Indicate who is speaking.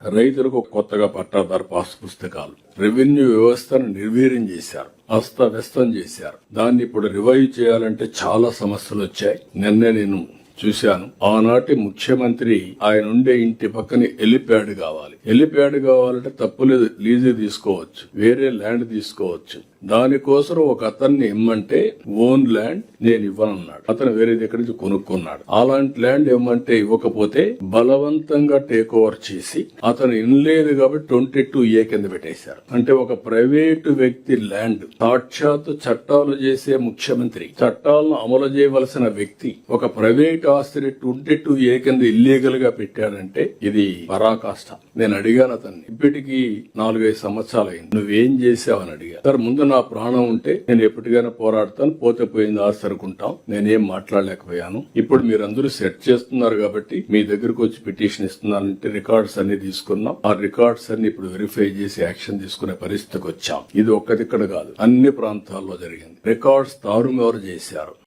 Speaker 1: రైతులకు కొత్తగా పట్టాదారు పాస్ పుస్తకాలు, రెవెన్యూ వ్యవస్థను నిర్వీర్యం చేశారు, అస్తవ్యస్తం చేశారు. దాన్ని ఇప్పుడు రివైవ్ చేయాలంటే చాలా సమస్యలు వచ్చాయి. నిన్నే నేను చూశాను. ఆనాటి ముఖ్యమంత్రి ఆయన ఉండే ఇంటి పక్కన హెలిప్యాడ్ కావాలి. హెలిప్యాడ్ కావాలంటే తప్పులేదు, లీజు తీసుకోవచ్చు, వేరే ల్యాండ్ తీసుకోవచ్చు. దానికోసం ఒక అతన్ని ఇమ్మంటే ఓన్ ల్యాండ్ నేను ఇవ్వనన్నాడు. అతను వేరే దగ్గర నుంచి కొనుక్కున్నాడు. అలాంటి ల్యాండ్ ఇవ్వమంటే ఇవ్వకపోతే బలవంతంగా టేక్ ఓవర్ చేసి అతను ఇన్లేదు కాబట్టి 22A కింద పెట్టేశారు. అంటే ఒక ప్రైవేటు వ్యక్తి ల్యాండ్, సాక్షాత్ చట్టాలు చేసే ముఖ్యమంత్రి, చట్టాలను అమలు చేయవలసిన వ్యక్తి ఒక ప్రైవేట్ ఆస్తిని 22A కింద ఇల్లీగల్ గా పెట్టాడంటే ఇది పరాకాష్ట. నేను అడిగాను అతన్ని, ఇప్పటికి 4-5 సంవత్సరాలు అయింది, నువ్వేం చేసావని అడిగా. సార్, ముందు నా ప్రాణం ఉంటే నేను ఎప్పటికైనా పోరాడతాను, పోతే పోయింది ఆస్తి అనుకుంటాం. నేనేం మాట్లాడలేకపోయాను. ఇప్పుడు మీరందరూ సెట్ చేస్తున్నారు కాబట్టి మీ దగ్గరకు వచ్చి పిటిషన్ ఇస్తున్నానంటే రికార్డ్స్ అన్ని తీసుకున్నాం. ఆ రికార్డ్స్ అన్ని ఇప్పుడు వెరిఫై చేసి యాక్షన్ తీసుకునే పరిస్థితికి వచ్చాం. ఇది ఒక్కదిక్కడ కాదు, అన్ని ప్రాంతాల్లో జరిగింది. రికార్డ్స్ తారుమారు చేశారు.